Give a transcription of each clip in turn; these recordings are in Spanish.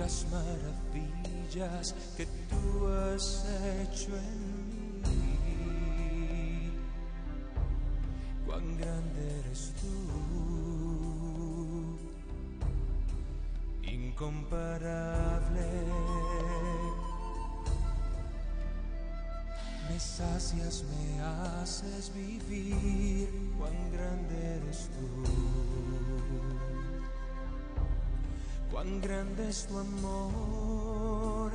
las maravillas que tú has hecho en mí. Cuán grande eres tú, incomparable. Me sacias, me haces vivir. Cuán grande eres tú, cuán grande es tu amor,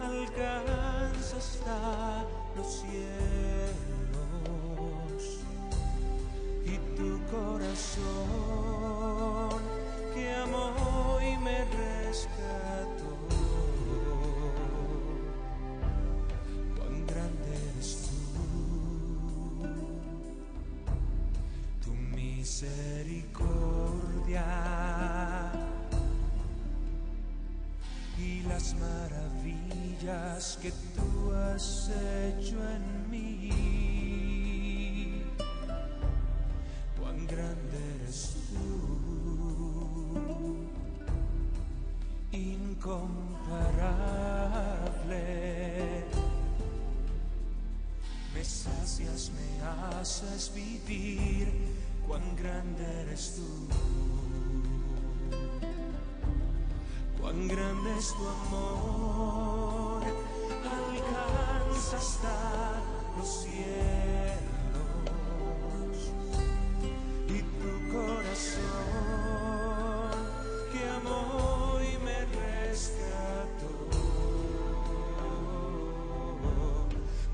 alcanza hasta los cielos. Y tu corazón que amó y me rescató. Cuán grande eres tú, tu misericordia y las maravillas que tú has hecho en mí. Cuán grande eres tú, incomparable. Me sacias, me haces vivir. Cuán grande eres tú, cuán grande es tu amor, alcanza hasta los cielos. Y tu corazón que amó y me rescató.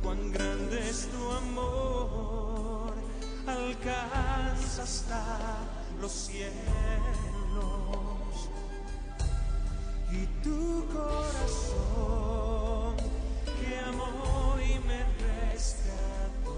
Cuán grande es tu amor, alcanza hasta los cielos. Y tu corazón que amó y me rescató.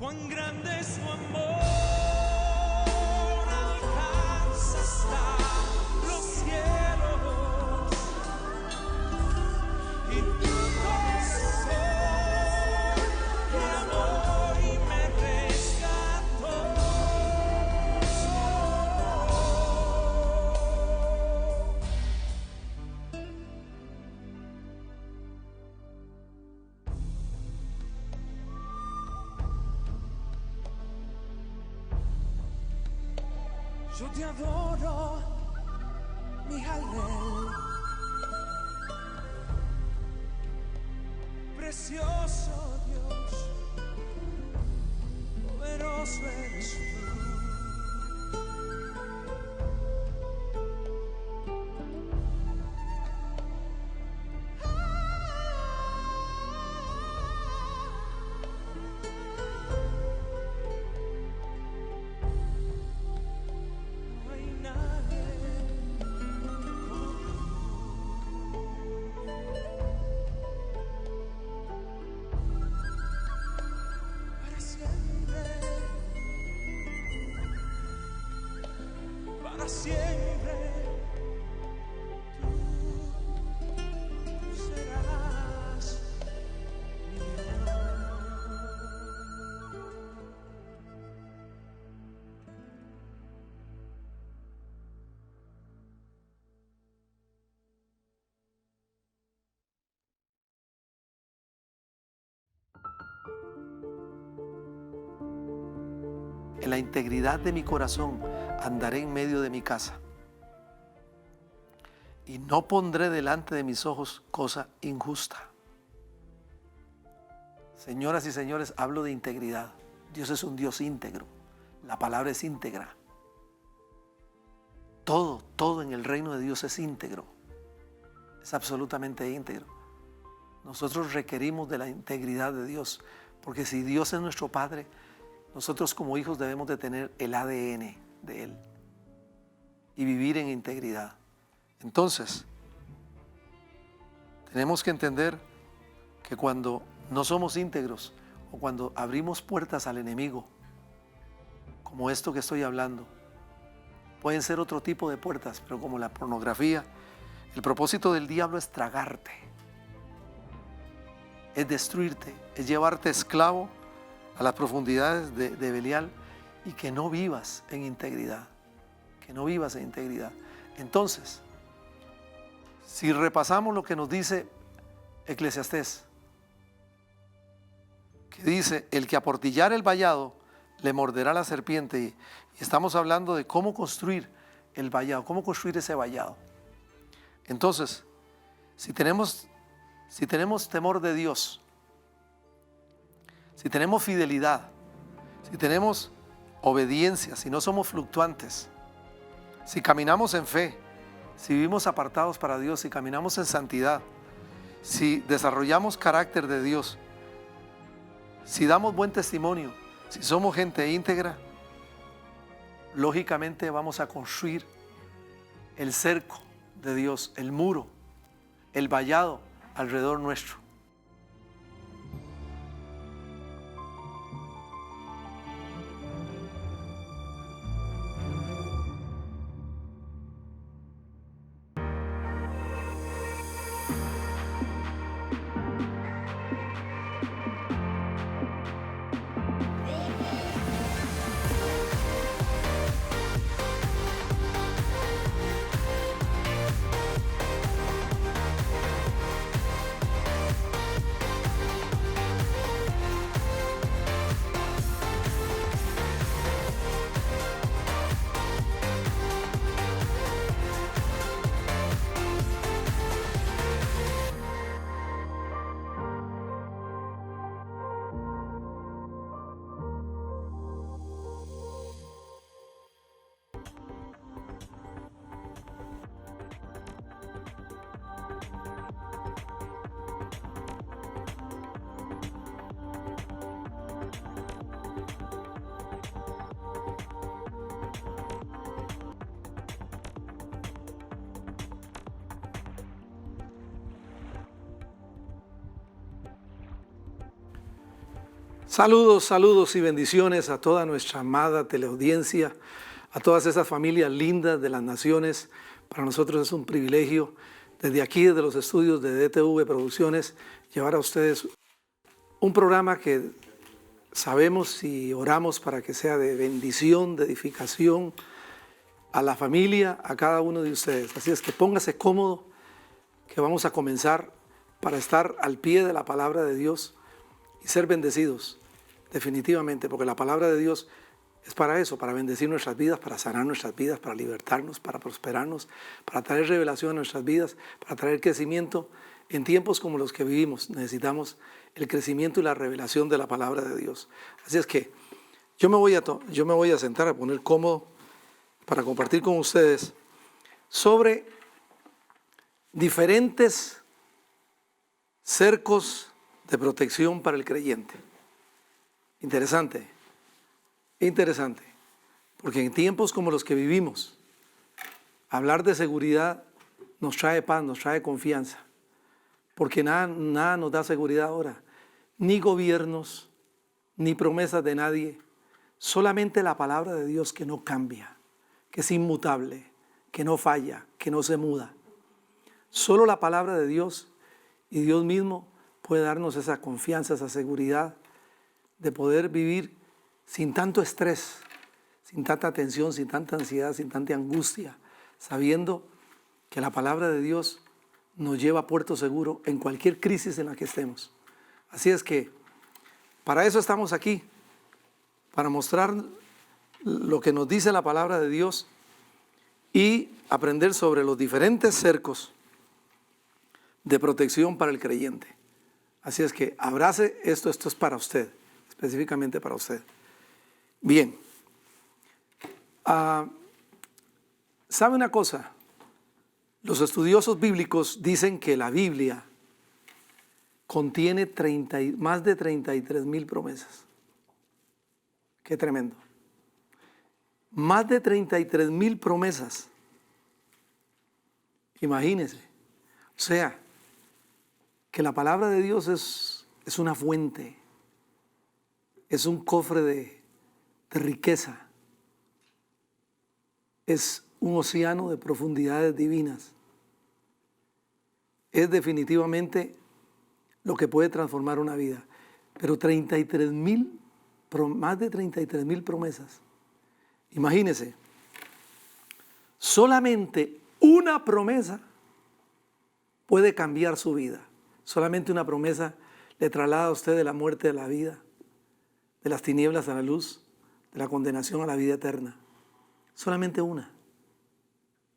Cuán grande es tu amor, alcanza hasta los cielos. Y tu corazón que amó y me rescató. Yo te adoro, mi Hallel, precioso Dios, poderoso eres tú. para siempre. Tú serás mi Dios. En la integridad de mi corazón andaré en medio de mi casa, y no pondré delante de mis ojos cosa injusta. Señoras y señores, hablo de integridad. Dios es un Dios íntegro. La palabra es íntegra. Todo en el reino de Dios es íntegro. Es absolutamente íntegro. Nosotros requerimos de la integridad de Dios, porque si Dios es nuestro Padre, nosotros como hijos debemos de tener el ADN de Él y vivir en integridad. Entonces, tenemos que entender que cuando no somos íntegros o cuando abrimos puertas al enemigo, como esto que estoy hablando, pueden ser otro tipo de puertas, pero como la pornografía, el propósito del diablo es tragarte, es destruirte, es llevarte esclavo a las profundidades de Belial y que no vivas en integridad, que no vivas en integridad. Entonces, si repasamos lo que nos dice Eclesiastés, que dice, el que aportillar el vallado le morderá la serpiente, y estamos hablando de cómo construir el vallado, cómo construir ese vallado. Entonces, si tenemos temor de Dios, si tenemos fidelidad, si tenemos obediencia, si no somos fluctuantes, si caminamos en fe, si vivimos apartados para Dios, si caminamos en santidad, si desarrollamos carácter de Dios, si damos buen testimonio, si somos gente íntegra, lógicamente vamos a construir el cerco de Dios, el muro, el vallado alrededor nuestro. Saludos y bendiciones a toda nuestra amada teleaudiencia, a todas esas familias lindas de las naciones. Para nosotros es un privilegio desde aquí, desde los estudios de DTV Producciones, llevar a ustedes un programa que sabemos y oramos para que sea de bendición, de edificación a la familia, a cada uno de ustedes. Así es que póngase cómodo, que vamos a comenzar para estar al pie de la palabra de Dios y ser bendecidos, definitivamente, porque la palabra de Dios es para eso, para bendecir nuestras vidas, para sanar nuestras vidas, para libertarnos, para prosperarnos, para traer revelación a nuestras vidas, para traer crecimiento. En tiempos como los que vivimos necesitamos el crecimiento y la revelación de la palabra de Dios. Así es que yo me voy a sentar, a poner cómodo para compartir con ustedes sobre diferentes cercos de protección para el creyente. Interesante, porque en tiempos como los que vivimos, hablar de seguridad nos trae paz, nos trae confianza, porque nada nos da seguridad ahora, ni gobiernos, ni promesas de nadie, solamente la palabra de Dios que no cambia, que es inmutable, que no falla, que no se muda. Solo la palabra de Dios y Dios mismo puede darnos esa confianza, esa seguridad de poder vivir sin tanto estrés, sin tanta tensión, sin tanta ansiedad, sin tanta angustia, sabiendo que la palabra de Dios nos lleva a puerto seguro en cualquier crisis en la que estemos. Así es que para eso estamos aquí, para mostrar lo que nos dice la palabra de Dios y aprender sobre los diferentes cercos de protección para el creyente. Así es que abrace esto es para usted, específicamente para usted. Bien, ¿sabe una cosa? Los estudiosos bíblicos dicen que la Biblia contiene más de 33,000 promesas. Qué tremendo. Más de 33,000 promesas. Imagínense. O sea, que la palabra de Dios es una fuente, es un cofre de riqueza, es un océano de profundidades divinas. Es definitivamente lo que puede transformar una vida. Pero más de 33,000 promesas. Imagínense, solamente una promesa puede cambiar su vida. Solamente una promesa le traslada a usted de la muerte a la vida, de las tinieblas a la luz, de la condenación a la vida eterna. Solamente una.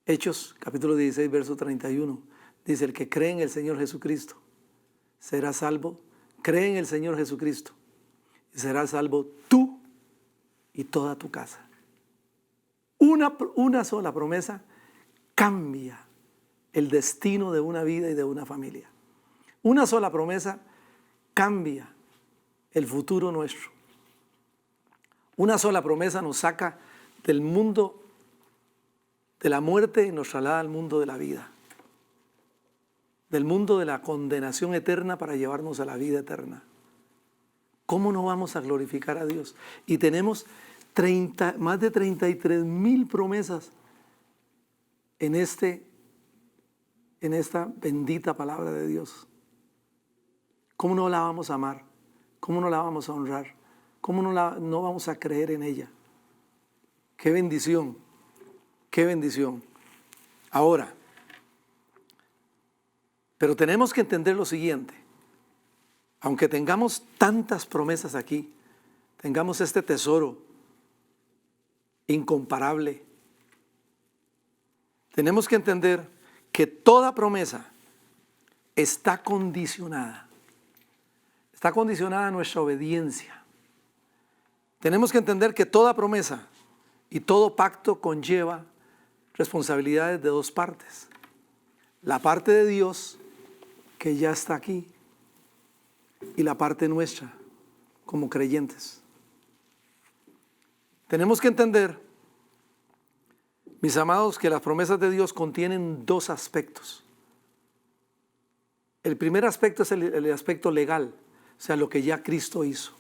Hechos, capítulo 16, verso 31, dice: el que cree en el Señor Jesucristo será salvo. Cree en el Señor Jesucristo y serás salvo tú y toda tu casa. Una sola promesa cambia el destino de una vida y de una familia. Una sola promesa cambia el futuro nuestro. Una sola promesa nos saca del mundo de la muerte y nos traslada al mundo de la vida. Del mundo de la condenación eterna para llevarnos a la vida eterna. ¿Cómo no vamos a glorificar a Dios? Y tenemos más de 33,000 promesas en esta bendita palabra de Dios. ¿Cómo no la vamos a amar? ¿Cómo no la vamos a honrar? ¿Cómo no vamos a creer en ella? ¡Qué bendición! ¡Qué bendición! Ahora, pero tenemos que entender lo siguiente. Aunque tengamos tantas promesas aquí, tengamos este tesoro incomparable, tenemos que entender que toda promesa está condicionada. Está condicionada a nuestra obediencia. Tenemos que entender que toda promesa y todo pacto conlleva responsabilidades de dos partes. La parte de Dios, que ya está aquí, y la parte nuestra, como creyentes. Tenemos que entender, mis amados, que las promesas de Dios contienen dos aspectos. El primer aspecto es el aspecto legal, o sea, lo que ya Cristo hizo,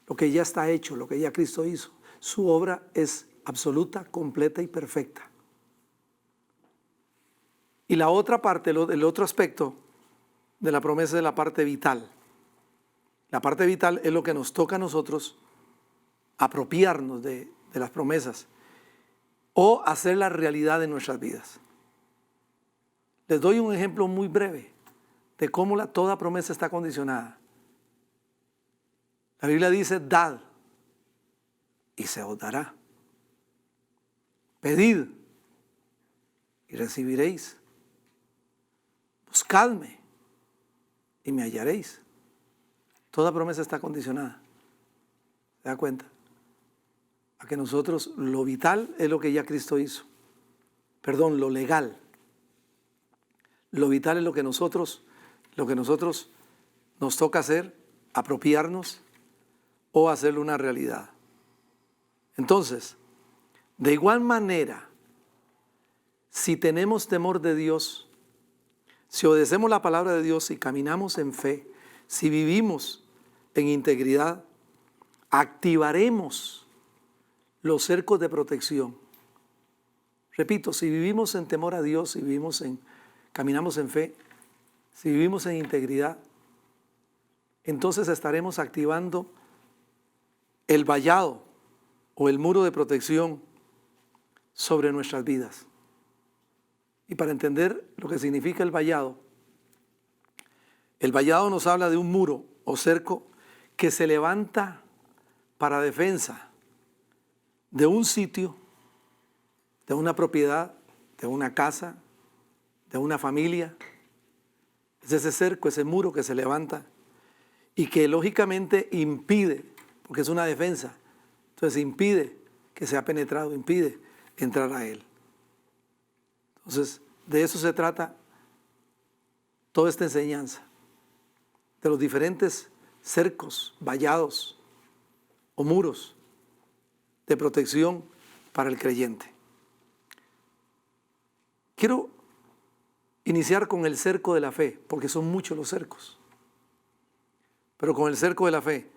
lo que ya está hecho, lo que ya Cristo hizo. Su obra es absoluta, completa y perfecta. Y la otra parte, el otro aspecto de la promesa es la parte vital. La parte vital es lo que nos toca a nosotros apropiarnos de las promesas o hacer la realidad de nuestras vidas. Les doy un ejemplo muy breve de cómo toda promesa está condicionada. La Biblia dice: dad y se os dará. Pedid y recibiréis. Buscadme y me hallaréis. Toda promesa está condicionada. ¿Se da cuenta? A que nosotros, lo vital es lo que ya Cristo hizo. Perdón, lo legal. Lo vital es lo que nosotros nos toca hacer, apropiarnos o hacerlo una realidad. Entonces, de igual manera, si tenemos temor de Dios, si obedecemos la palabra de Dios y caminamos en fe, si vivimos en integridad, activaremos los cercos de protección Repito, si vivimos en temor a Dios, si caminamos en fe, si vivimos en integridad, entonces estaremos activando el vallado o el muro de protección sobre nuestras vidas. Y para entender lo que significa el vallado nos habla de un muro o cerco que se levanta para defensa de un sitio, de una propiedad, de una casa, de una familia. Es ese cerco, ese muro que se levanta y que lógicamente impide, porque es una defensa, entonces impide que sea penetrado, impide entrar a él. Entonces, de eso se trata toda esta enseñanza, de los diferentes cercos, vallados o muros de protección para el creyente. Quiero iniciar con el cerco de la fe, porque son muchos los cercos, pero con el cerco de la fe.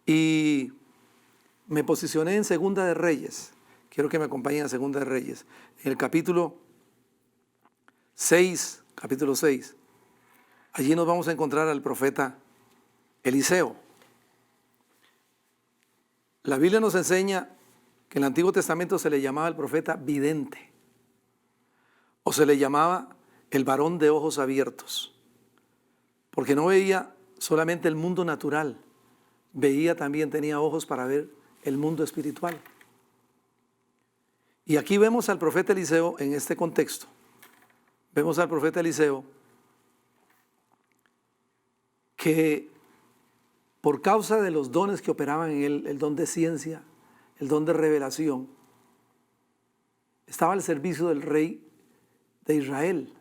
Y me posicioné en Segunda de Reyes. Quiero que me acompañen a Segunda de Reyes. En el capítulo 6, allí nos vamos a encontrar al profeta Eliseo. La Biblia nos enseña que en el Antiguo Testamento se le llamaba el profeta vidente, o se le llamaba el varón de ojos abiertos, porque no veía solamente el mundo natural, tenía ojos para ver el mundo espiritual. Y aquí vemos al profeta Eliseo en este contexto. Vemos al profeta Eliseo que por causa de los dones que operaban en él, el don de ciencia, el don de revelación, estaba al servicio del rey de Israel,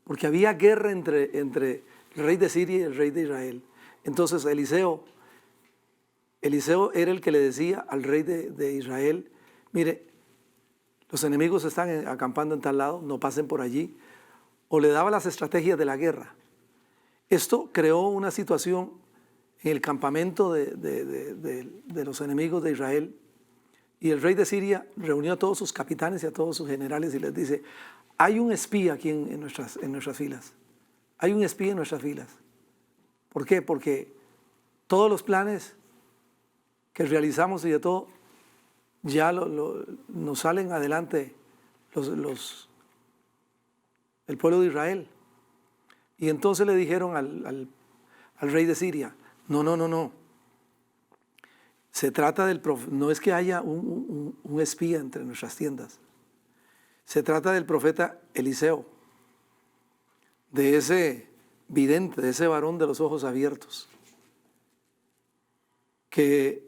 porque había guerra entre el rey de Siria y el rey de Israel. Entonces Eliseo era el que le decía al rey de Israel: mire, los enemigos están acampando en tal lado, no pasen por allí, o le daba las estrategias de la guerra. Esto creó una situación en el campamento de los enemigos de Israel, y el rey de Siria reunió a todos sus capitanes y a todos sus generales y les dice: hay un espía aquí en nuestras filas, hay un espía en nuestras filas. ¿Por qué? Porque todos los planes que realizamos y de todo, ya nos salen adelante el pueblo de Israel. Y entonces le dijeron al rey de Siria: no. Se trata no es que haya un espía entre nuestras tiendas. Se trata del profeta Eliseo, de ese vidente, de ese varón de los ojos abiertos, que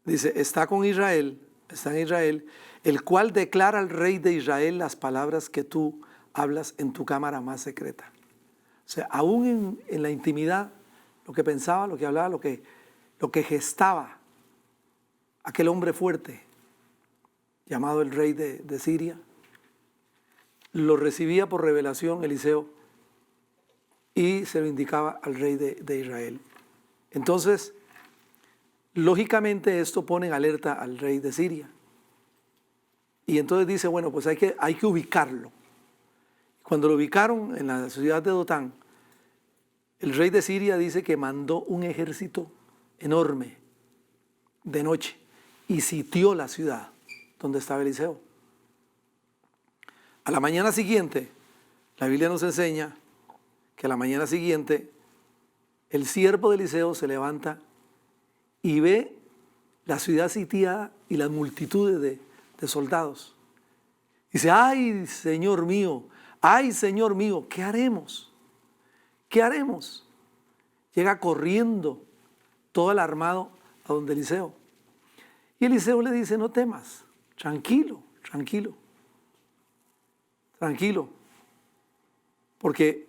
dice, está en Israel, el cual declara al rey de Israel las palabras que tú hablas en tu cámara más secreta. O sea, aún en la intimidad, lo que pensaba, lo que hablaba, lo que gestaba aquel hombre fuerte llamado el rey de Siria, lo recibía por revelación Eliseo y se lo indicaba al rey de Israel. Entonces, lógicamente esto pone en alerta al rey de Siria. Y entonces dice, bueno, pues hay que ubicarlo. Cuando lo ubicaron en la ciudad de Dotán, el rey de Siria dice que mandó un ejército enorme de noche y sitió la ciudad donde estaba Eliseo. A la mañana siguiente, la Biblia nos enseña que a la mañana siguiente el siervo de Eliseo se levanta y ve la ciudad sitiada y las multitudes de soldados. Dice, ay Señor mío, ¿qué haremos? ¿Qué haremos? Llega corriendo todo el armado a donde Eliseo. Y Eliseo le dice, no temas, tranquilo, porque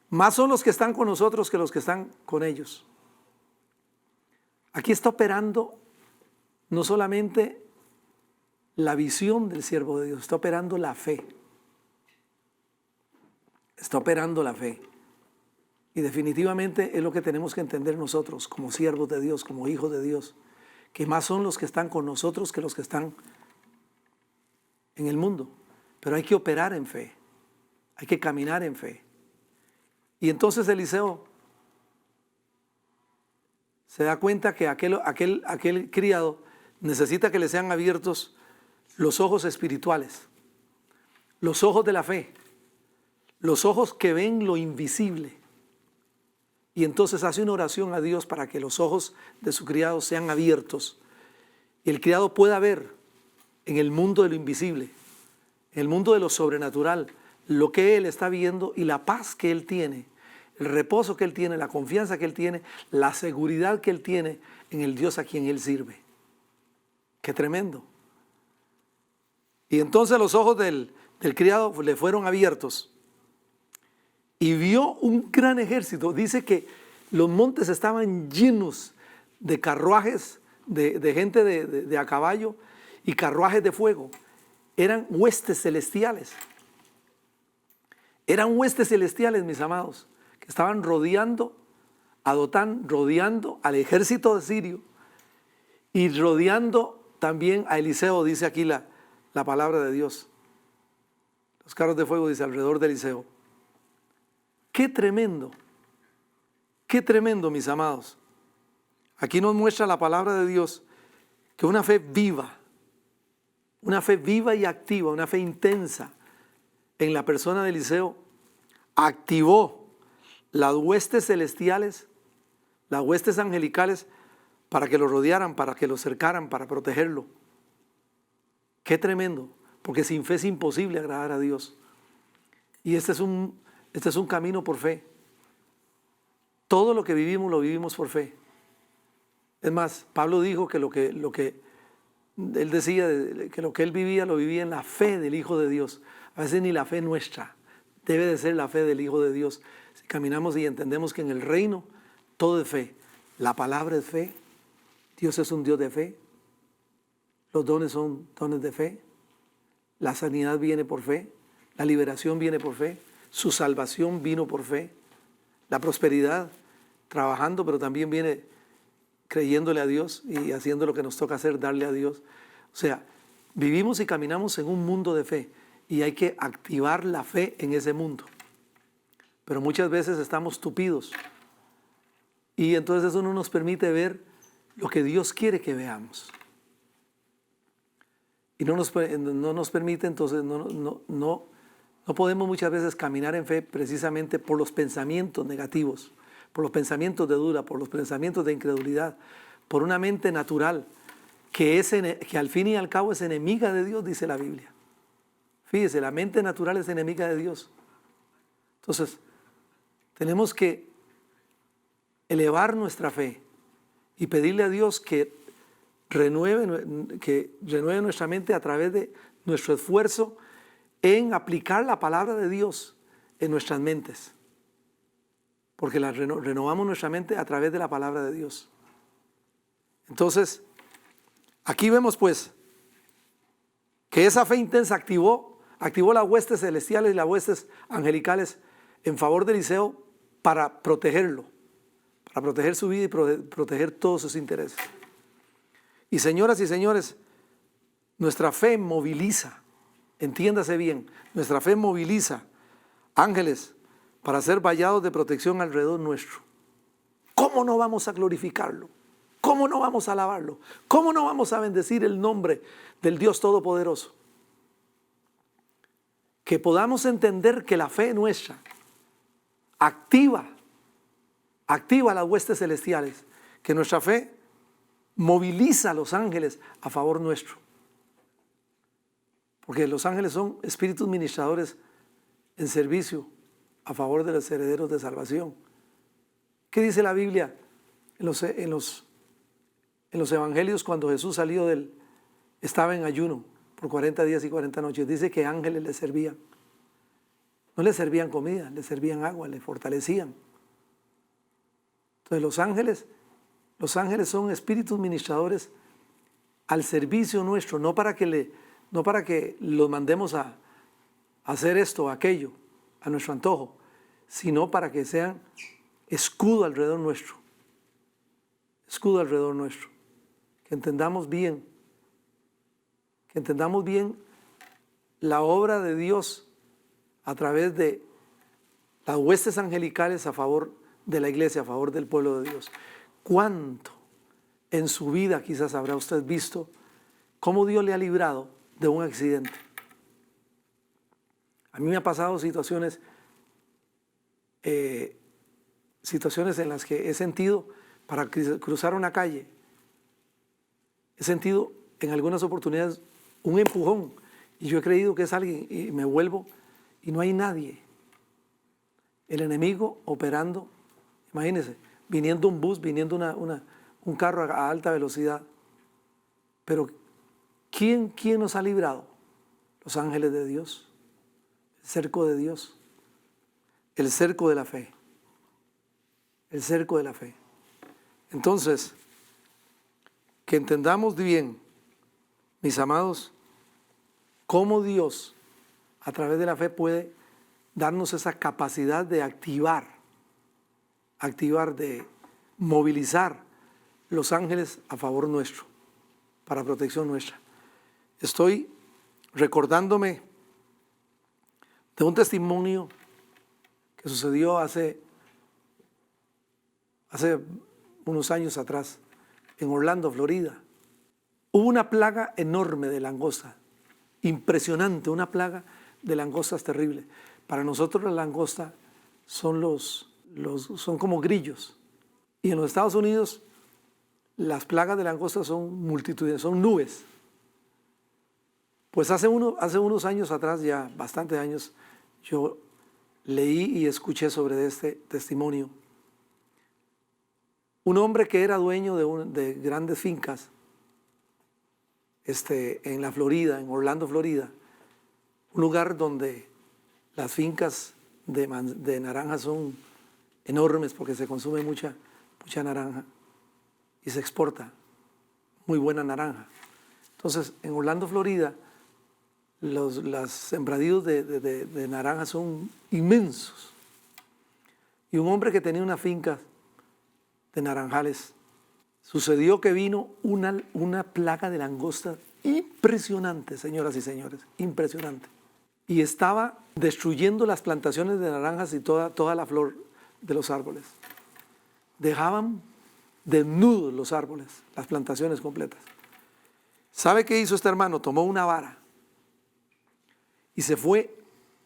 más son los que están con nosotros que los que están con ellos. Aquí está operando no solamente la visión del siervo de Dios, está operando la fe. Y definitivamente es lo que tenemos que entender nosotros como siervos de Dios, como hijos de Dios, que más son los que están con nosotros que los que están en el mundo. pero hay que operar en fe, hay que caminar en fe. Y entonces Eliseo se da cuenta que aquel criado necesita que le sean abiertos los ojos espirituales, los ojos de la fe, los ojos que ven lo invisible. Y entonces hace una oración a Dios para que los ojos de su criado sean abiertos y el criado pueda ver en el mundo de lo invisible, en el mundo de lo sobrenatural, lo que él está viendo y la paz que él tiene, el reposo que él tiene, la confianza que él tiene, la seguridad que él tiene en el Dios a quien él sirve. ¡Qué tremendo! Y entonces los ojos del criado le fueron abiertos y vio un gran ejército. Dice que los montes estaban llenos de carruajes, de gente de a caballo y carruajes de fuego. Eran huestes celestiales. Eran huestes celestiales, mis amados, que estaban rodeando a Dotán, rodeando al ejército de Sirio y rodeando también a Eliseo, dice aquí la palabra de Dios. Los carros de fuego, dice, alrededor de Eliseo. Qué tremendo, mis amados. Aquí nos muestra la palabra de Dios que una fe viva y activa, una fe intensa en la persona de Eliseo, activó las huestes celestiales, las huestes angelicales, para que lo rodearan, para que lo cercaran, para protegerlo. Qué tremendo, porque sin fe es imposible agradar a Dios. Y este es un camino por fe. Todo lo que vivimos lo vivimos por fe. Es más, Pablo dijo que él decía que lo que él vivía lo vivía en la fe del Hijo de Dios. A veces ni la fe nuestra, debe de ser la fe del Hijo de Dios. Si caminamos y entendemos que en el reino todo es fe. La palabra es fe, Dios es un Dios de fe, los dones son dones de fe, la sanidad viene por fe, la liberación viene por fe, su salvación vino por fe, la prosperidad trabajando, pero también viene creyéndole a Dios y haciendo lo que nos toca hacer, darle a Dios. O sea, vivimos y caminamos en un mundo de fe y hay que activar la fe en ese mundo. Pero muchas veces estamos tupidos y entonces eso no nos permite ver lo que Dios quiere que veamos. Y no nos permite, entonces no podemos muchas veces caminar en fe precisamente por los pensamientos negativos, por los pensamientos de duda, por los pensamientos de incredulidad, por una mente natural que al fin y al cabo es enemiga de Dios, dice la Biblia. Fíjese, la mente natural es enemiga de Dios. Entonces, tenemos que elevar nuestra fe y pedirle a Dios que renueve nuestra mente a través de nuestro esfuerzo en aplicar la palabra de Dios en nuestras mentes. Porque renovamos nuestra mente a través de la palabra de Dios. Entonces, aquí vemos pues que esa fe intensa activó las huestes celestiales y las huestes angelicales en favor de Eliseo para protegerlo, para proteger su vida y proteger todos sus intereses. Y señoras y señores, nuestra fe moviliza, entiéndase bien, nuestra fe moviliza ángeles para ser vallados de protección alrededor nuestro. ¿Cómo no vamos a glorificarlo? ¿Cómo no vamos a alabarlo? ¿Cómo no vamos a bendecir el nombre del Dios Todopoderoso? Que podamos entender que la fe nuestra activa las huestes celestiales, que nuestra fe moviliza a los ángeles a favor nuestro. Porque los ángeles son espíritus ministradores en servicio a favor de los herederos de salvación. ¿Qué dice la Biblia en los evangelios cuando Jesús estaba en ayuno por 40 días y 40 noches? Dice que ángeles le servían. No le servían comida, le servían agua, le fortalecían. Entonces los ángeles son espíritus ministradores al servicio nuestro, no para que los mandemos a hacer esto o aquello a nuestro antojo, sino para que sean escudo alrededor nuestro. Escudo alrededor nuestro. Que entendamos bien la obra de Dios a través de las huestes angelicales a favor de la iglesia, a favor del pueblo de Dios. ¿Cuánto en su vida quizás habrá usted visto cómo Dios le ha librado de un accidente? A mí me ha pasado situaciones en las que he sentido para cruzar una calle, he sentido en algunas oportunidades un empujón y yo he creído que es alguien y me vuelvo y no hay nadie. El enemigo operando, imagínense, viniendo un bus, viniendo un carro a alta velocidad. Pero ¿quién nos ha librado? Los ángeles de Dios, el cerco de Dios, el cerco de la fe, el cerco de la fe. Entonces, que entendamos bien, mis amados, cómo Dios a través de la fe puede darnos esa capacidad de activar, de movilizar los ángeles a favor nuestro, para protección nuestra. Estoy recordándome de un testimonio que sucedió hace unos años atrás en Orlando, Florida. Hubo una plaga enorme de langosta, impresionante, una plaga de langostas terrible. Para nosotros la langosta son como grillos. Y en los Estados Unidos las plagas de langosta son multitudinarias, son nubes. Pues hace unos años atrás, ya bastantes años, yo leí y escuché sobre este testimonio. Un hombre que era dueño de grandes fincas en la Florida, en Orlando, Florida, un lugar donde las fincas de naranja son enormes porque se consume mucha naranja y se exporta muy buena naranja. Entonces, en Orlando, Florida, los sembradíos de naranja son inmensos. Y un hombre que tenía una finca de naranjales, sucedió que vino una plaga de langosta impresionante, señoras y señores, impresionante. Y estaba destruyendo las plantaciones de naranjas y toda la flor de los árboles. Dejaban desnudos los árboles, las plantaciones completas. ¿Sabe qué hizo este hermano? Tomó una vara y se fue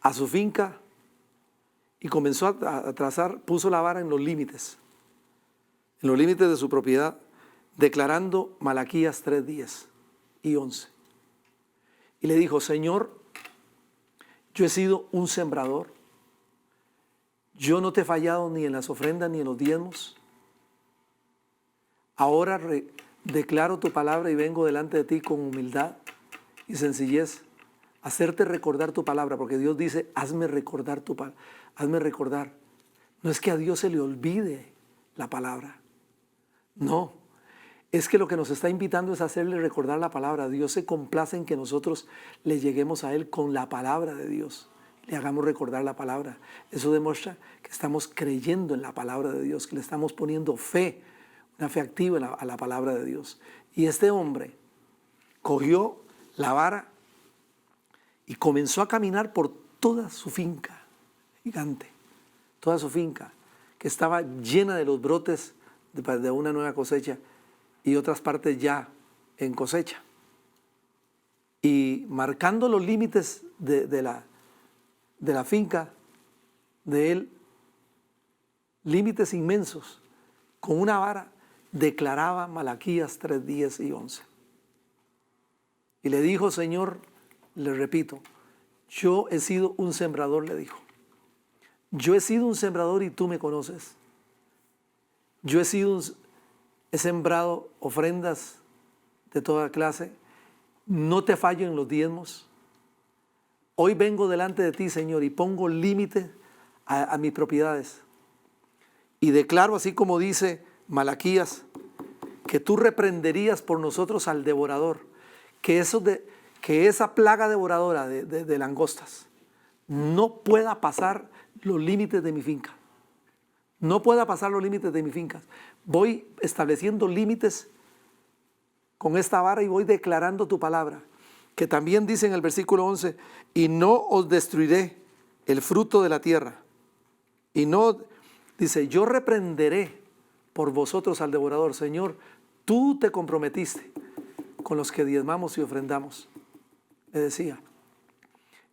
a su finca y comenzó a trazar, puso la vara en los límites de su propiedad, declarando Malaquías 3:10 y 11. Y le dijo: Señor, yo he sido un sembrador, yo no te he fallado ni en las ofrendas ni en los diezmos. Ahora declaro tu palabra y vengo delante de ti con humildad y sencillez, hacerte recordar tu palabra, porque Dios dice: hazme recordar tu palabra, hazme recordar. No es que a Dios se le olvide la palabra, no, es que lo que nos está invitando es hacerle recordar la palabra. Dios se complace en que nosotros le lleguemos a Él con la palabra de Dios, le hagamos recordar la palabra. Eso demuestra que estamos creyendo en la palabra de Dios, que le estamos poniendo fe, una fe activa a la palabra de Dios. Y este hombre cogió la vara y comenzó a caminar por toda su finca gigante, toda su finca, que estaba llena de los brotes de una nueva cosecha y otras partes ya en cosecha. Y marcando los límites de la finca de él, límites inmensos, con una vara declaraba Malaquías 3:10 y 11. Y le dijo: Señor, le repito, yo he sido un sembrador, le dijo. Yo he sido un sembrador y tú me conoces. Yo he sembrado ofrendas de toda clase. No te fallo en los diezmos. Hoy vengo delante de ti, Señor, y pongo límite a mis propiedades. Y declaro, así como dice Malaquías, que tú reprenderías por nosotros al devorador, que esa plaga devoradora de langostas no pueda pasar los límites de mi finca. No pueda pasar los límites de mi finca. Voy estableciendo límites con esta vara y voy declarando tu palabra. que también dice en el versículo 11, y no os destruiré el fruto de la tierra. Y no, dice, yo reprenderé por vosotros al devorador. Señor, tú te comprometiste con los que diezmamos y ofrendamos, me decía.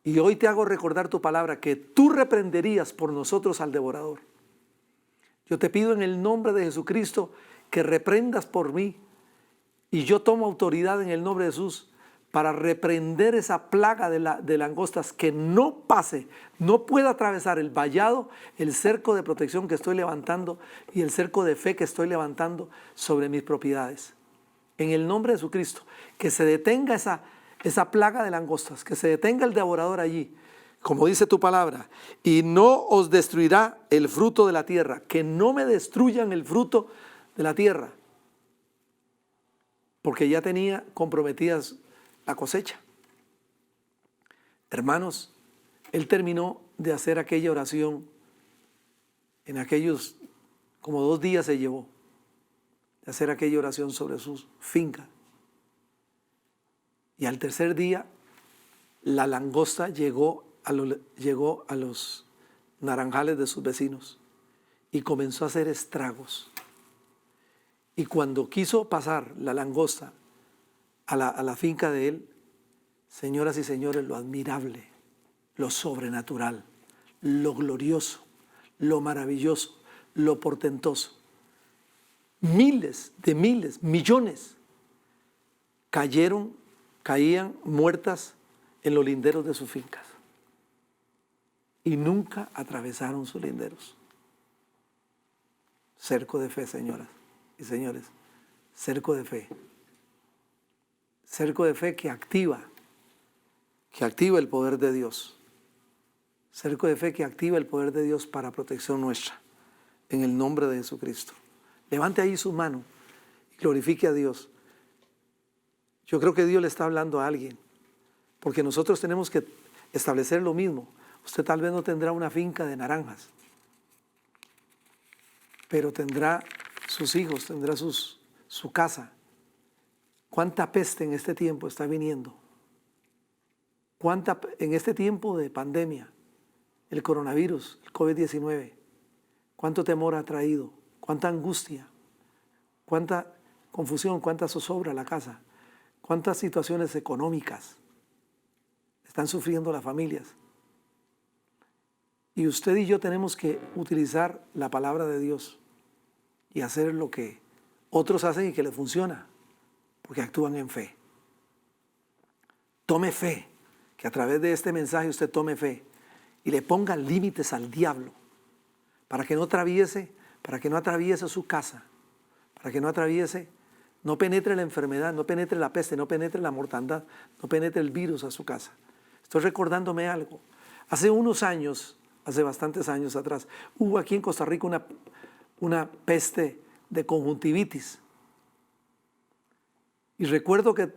Y hoy te hago recordar tu palabra, que tú reprenderías por nosotros al devorador. Yo te pido en el nombre de Jesucristo que reprendas por mí. Y yo tomo autoridad en el nombre de Jesús para reprender esa plaga de langostas, que no pase, no pueda atravesar el vallado, el cerco de protección que estoy levantando y el cerco de fe que estoy levantando sobre mis propiedades. En el nombre de Jesucristo, que se detenga esa plaga de langostas, que se detenga el devorador allí, como dice tu palabra, y no os destruirá el fruto de la tierra, que no me destruyan el fruto de la tierra, porque ya tenía comprometidas la cosecha. Hermanos, él terminó de hacer aquella oración, en aquellos, como 2 días se llevó, de hacer aquella oración sobre su finca. Y al tercer día, la langosta llegó a los naranjales de sus vecinos y comenzó a hacer estragos. Y cuando quiso pasar la langosta a la finca de él, señoras y señores, lo admirable, lo sobrenatural, lo glorioso, lo maravilloso, lo portentoso, miles, millones caían muertas en los linderos de sus fincas y nunca atravesaron sus linderos. Cerco de fe, señoras y señores, cerco de fe. Cerco de fe que activa el poder de Dios. Cerco de fe que activa el poder de Dios para protección nuestra, en el nombre de Jesucristo. Levante ahí su mano y glorifique a Dios. Yo creo que Dios le está hablando a alguien, porque nosotros tenemos que establecer lo mismo. Usted tal vez no tendrá una finca de naranjas, pero tendrá sus hijos, tendrá su casa. ¿Cuánta peste en este tiempo está viniendo? ¿Cuánta en este tiempo de pandemia, el coronavirus, el COVID-19? ¿Cuánto temor ha traído? ¿Cuánta angustia? ¿Cuánta confusión? ¿Cuánta zozobra a la casa? ¿Cuántas situaciones económicas están sufriendo las familias? Y usted y yo tenemos que utilizar la palabra de Dios y hacer lo que otros hacen y que les funciona, porque actúan en fe. Tome fe, que a través de este mensaje usted tome fe y le ponga límites al diablo para que no atraviese su casa, para que no penetre la enfermedad, no penetre la peste, no penetre la mortandad, no penetre el virus a su casa. Estoy recordándome algo. Hace bastantes años atrás, hubo aquí en Costa Rica una peste de conjuntivitis. Y recuerdo que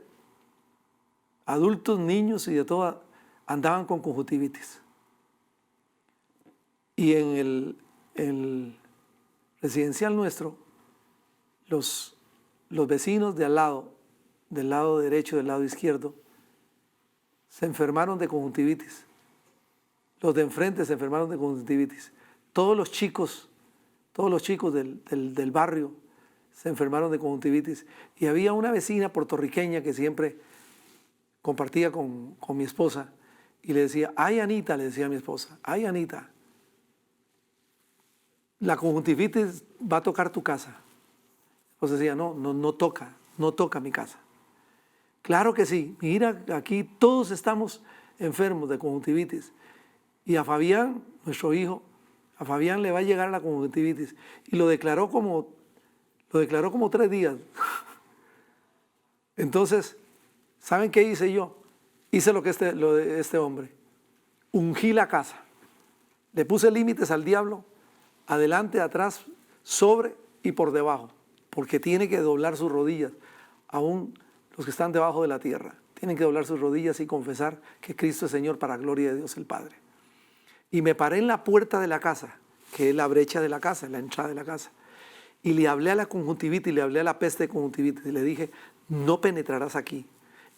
adultos, niños y de todo andaban con conjuntivitis. Y en el residencial nuestro, los vecinos de al lado, del lado derecho, del lado izquierdo, se enfermaron de conjuntivitis. Los de enfrente se enfermaron de conjuntivitis. Todos los chicos del barrio se enfermaron de conjuntivitis. Y había una vecina puertorriqueña que siempre compartía con mi esposa y le decía, ay Anita, le decía a mi esposa, ay Anita, la conjuntivitis va a tocar tu casa. Pues decía, no toca mi casa. Claro que sí, mira, aquí todos estamos enfermos de conjuntivitis. Y a Fabián, nuestro hijo, a Fabián le va a llegar la conjuntivitis. Y lo declaró como 3 días. Entonces, ¿saben qué hice yo? Hice lo de este hombre. Ungí la casa. Le puse límites al diablo, adelante, atrás, sobre y por debajo. Porque tiene que doblar sus rodillas, aún los que están debajo de la tierra. Tienen que doblar sus rodillas y confesar que Cristo es Señor para gloria de Dios el Padre. Y me paré en la puerta de la casa, que es la brecha de la casa, la entrada de la casa. Y le hablé a la conjuntivitis, le hablé a la peste de conjuntivitis y le dije, no penetrarás aquí.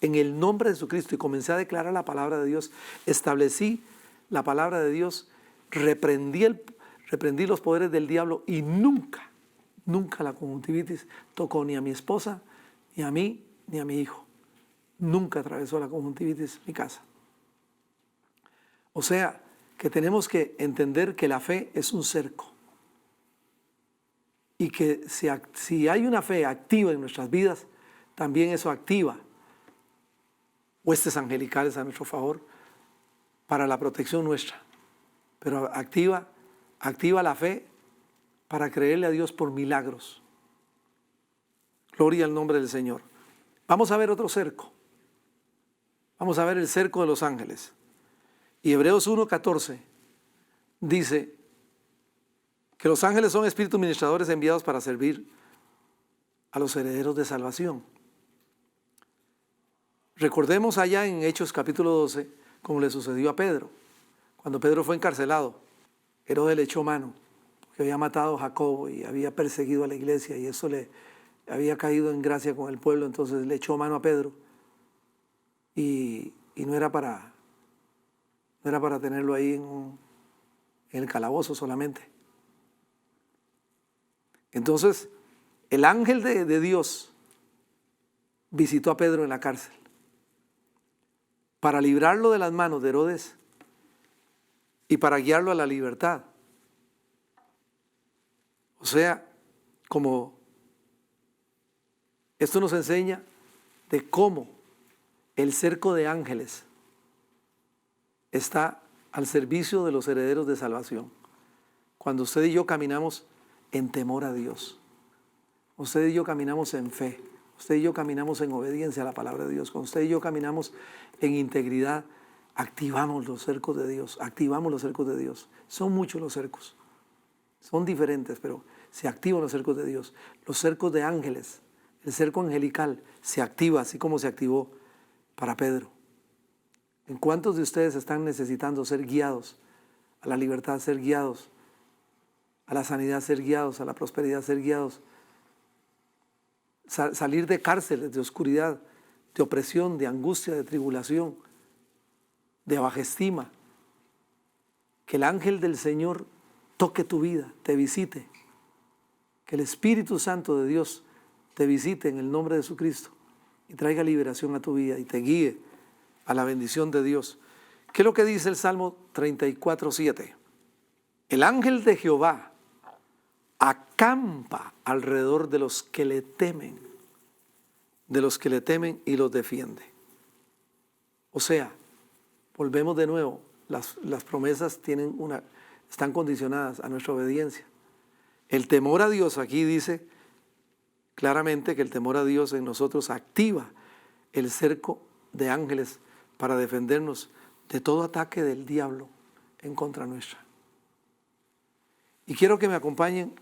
en el nombre de Jesucristo y comencé a declarar la palabra de Dios, establecí la palabra de Dios, reprendí los poderes del diablo y nunca la conjuntivitis tocó ni a mi esposa, ni a mí, ni a mi hijo. Nunca atravesó la conjuntivitis mi casa. O sea, que tenemos que entender que la fe es un cerco. Y que si hay una fe activa en nuestras vidas, también eso activa huestes angelicales a nuestro favor para la protección nuestra. Pero activa la fe para creerle a Dios por milagros. Gloria al nombre del Señor. Vamos a ver otro cerco. Vamos a ver el cerco de los ángeles. Y Hebreos 1:14 dice que los ángeles son espíritus ministradores enviados para servir a los herederos de salvación. Recordemos allá en Hechos capítulo 12, como le sucedió a Pedro. Cuando Pedro fue encarcelado, Herodes le echó mano, porque había matado a Jacobo y había perseguido a la iglesia y eso le había caído en gracia con el pueblo, entonces le echó mano a Pedro y no era para tenerlo ahí en el calabozo solamente. Entonces, el ángel de Dios visitó a Pedro en la cárcel para librarlo de las manos de Herodes y para guiarlo a la libertad. O sea, como esto nos enseña de cómo el cerco de ángeles está al servicio de los herederos de salvación. Cuando usted y yo caminamos en temor a Dios, usted y yo caminamos en fe, usted y yo caminamos en obediencia a la palabra de Dios, cuando usted y yo caminamos en integridad, activamos los cercos de Dios, Son muchos los cercos, son diferentes, pero se activan los cercos de Dios. Los cercos de ángeles, el cerco angelical se activa así como se activó para Pedro. ¿En cuántos de ustedes están necesitando ser guiados a la libertad, ser guiados a la sanidad, ser guiados a la prosperidad, ser guiados, salir de cárceles, de oscuridad, de opresión, de angustia, de tribulación, de baja estima? Que el ángel del Señor toque tu vida, te visite. Que el Espíritu Santo de Dios te visite en el nombre de Jesucristo y traiga liberación a tu vida y te guíe a la bendición de Dios. ¿Qué es lo que dice el Salmo 34:7? El ángel de Jehová acampa alrededor de los que le temen y los defiende. O sea, volvemos de nuevo, las promesas están condicionadas a nuestra obediencia. El temor a Dios, aquí dice claramente que el temor a Dios en nosotros activa el cerco de ángeles para defendernos de todo ataque del diablo en contra nuestra. Y quiero que me acompañen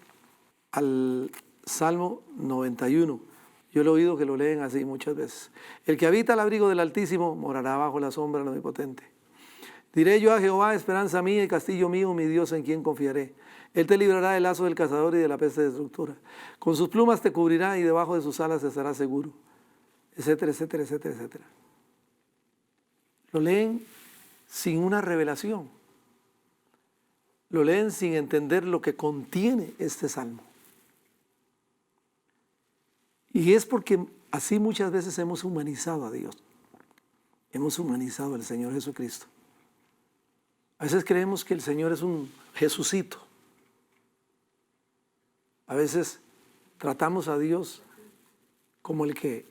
al Salmo 91. Yo he oído que lo leen así muchas veces. El que habita al abrigo del Altísimo morará bajo la sombra del Omnipotente. Diré yo a Jehová, esperanza mía y castillo mío, mi Dios en quien confiaré. Él te librará del lazo del cazador y de la peste destructora. Con sus plumas te cubrirá y debajo de sus alas estarás seguro. Etcétera, etcétera, etcétera, etcétera. Lo leen sin una revelación. Lo leen sin entender lo que contiene este salmo. Y es porque así muchas veces hemos humanizado a Dios. Hemos humanizado al Señor Jesucristo. A veces creemos que el Señor es un Jesucito. A veces tratamos a Dios como el que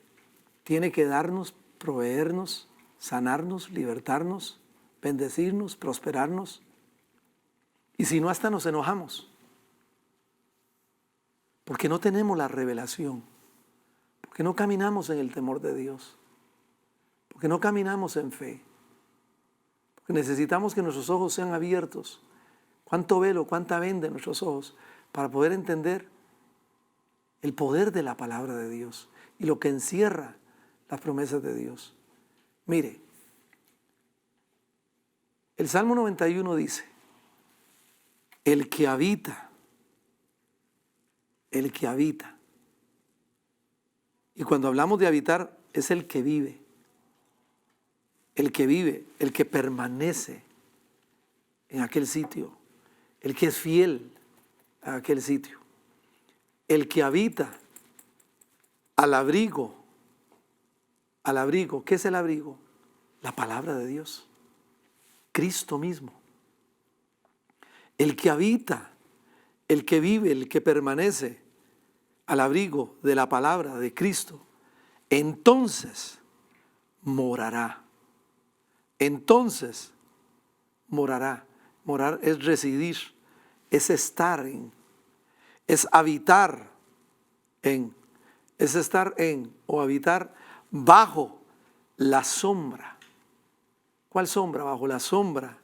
tiene que darnos, proveernos, sanarnos, libertarnos, bendecirnos, prosperarnos. Y si no, hasta nos enojamos. Porque no tenemos la revelación. Porque no caminamos en el temor de Dios. Porque no caminamos en fe. Porque necesitamos que nuestros ojos sean abiertos. Cuánto velo, cuánta venda en nuestros ojos para poder entender el poder de la palabra de Dios y lo que encierra las promesas de Dios. Mire, el Salmo 91 dice, el que habita. Y cuando hablamos de habitar, es el que vive, el que vive, el que permanece en aquel sitio, el que es fiel a aquel sitio, el que habita al abrigo. ¿Qué es el abrigo? La palabra de Dios, Cristo mismo. El que habita, el que vive, el que permanece al abrigo de la palabra de Cristo, entonces morará. Entonces morará. Morar es residir, es estar en, es habitar en, es estar en o habitar bajo la sombra. ¿Cuál sombra? Bajo la sombra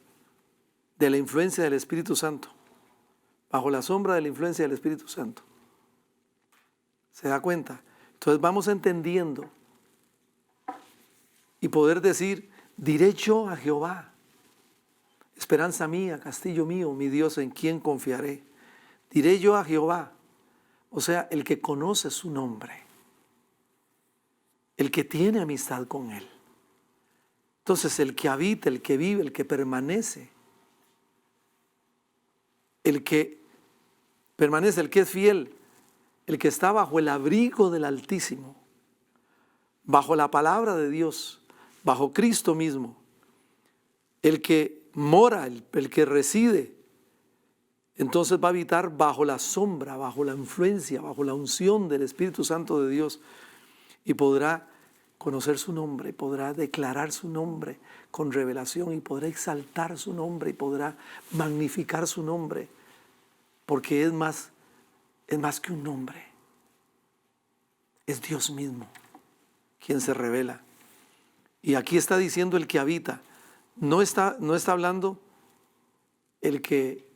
de la influencia del Espíritu Santo. Bajo la sombra de la influencia del Espíritu Santo. ¿Se da cuenta? Entonces vamos entendiendo y poder decir, diré yo a Jehová, esperanza mía, castillo mío, mi Dios en quien confiaré. Diré yo a Jehová, o sea, el que conoce su nombre, el que tiene amistad con él. Entonces el que habita, el que vive, el que permanece, el que permanece, el que es fiel, el que está bajo el abrigo del Altísimo, bajo la palabra de Dios, bajo Cristo mismo, el que mora, el que reside, entonces va a habitar bajo la sombra, bajo la influencia, bajo la unción del Espíritu Santo de Dios y podrá conocer su nombre, podrá declarar su nombre con revelación y podrá exaltar su nombre y podrá magnificar su nombre, porque es más que un nombre, es Dios mismo quien se revela. Y aquí está diciendo el que habita, no está hablando el que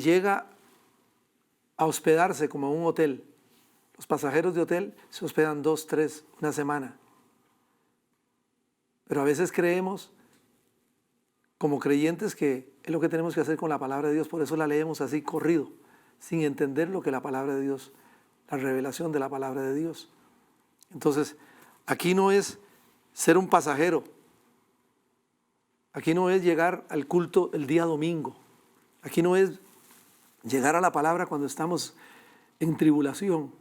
llega a hospedarse como a un hotel. Los pasajeros de hotel se hospedan 2, 3, una semana. Pero a veces creemos, como creyentes, que es lo que tenemos que hacer con la palabra de Dios. Por eso la leemos así corrido, sin entender lo que la palabra de Dios, la revelación de la palabra de Dios. Entonces, aquí no es ser un pasajero. Aquí no es llegar al culto el día domingo. Aquí no es llegar a la palabra cuando estamos en tribulación.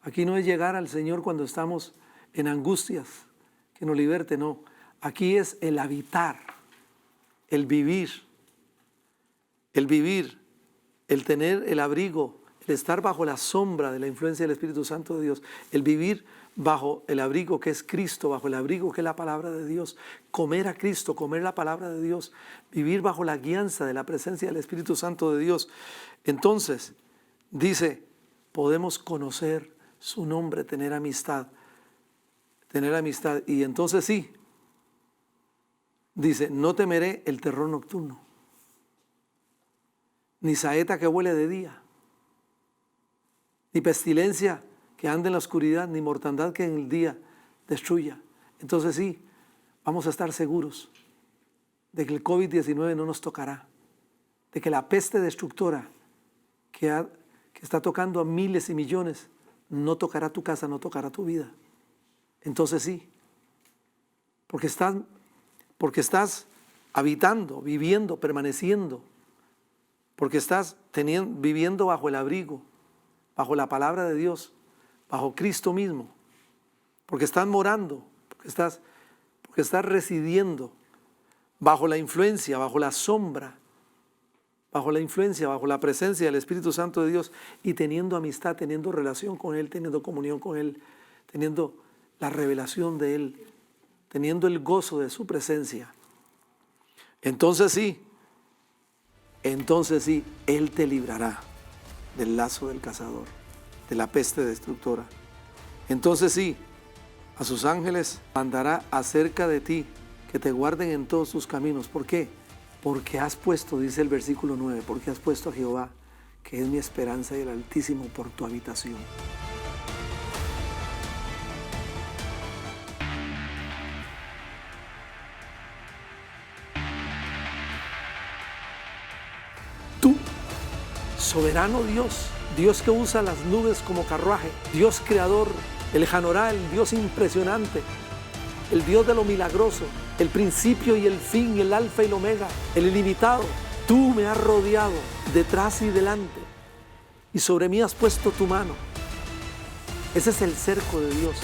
Aquí no es llegar al Señor cuando estamos en angustias, que nos liberte, no. Aquí es el habitar, el vivir, el tener el abrigo, el estar bajo la sombra de la influencia del Espíritu Santo de Dios, el vivir bajo el abrigo que es Cristo, bajo el abrigo que es la palabra de Dios, comer a Cristo, comer la palabra de Dios, vivir bajo la guianza de la presencia del Espíritu Santo de Dios. Entonces, dice, podemos conocer su nombre, tener amistad. Y entonces sí, dice, no temeré el terror nocturno, ni saeta que vuele de día, ni pestilencia que ande en la oscuridad, ni mortandad que en el día destruya. Entonces sí, vamos a estar seguros de que el COVID-19 no nos tocará, de que la peste destructora que está tocando a miles y millones no tocará tu casa, no tocará tu vida. Entonces sí, porque estás habitando, viviendo, permaneciendo, porque estás viviendo bajo el abrigo, bajo la palabra de Dios, bajo Cristo mismo, porque estás morando, porque estás residiendo bajo la influencia, bajo la sombra, bajo la influencia, bajo la presencia del Espíritu Santo de Dios y teniendo amistad, teniendo relación con Él, teniendo comunión con Él, teniendo la revelación de Él, teniendo el gozo de su presencia. Entonces sí, Él te librará del lazo del cazador, de la peste destructora. Entonces sí, a sus ángeles mandará acerca de ti, que te guarden en todos tus caminos. ¿Por qué? Porque has puesto, dice el versículo 9, porque has puesto a Jehová, que es mi esperanza y el Altísimo, por tu habitación. Tú, soberano Dios, Dios que usa las nubes como carruaje, Dios creador el Hanorá, el Dios impresionante, el Dios de lo milagroso, el principio y el fin, el alfa y el omega, el ilimitado. Tú me has rodeado detrás y delante y sobre mí has puesto tu mano. Ese es el cerco de Dios.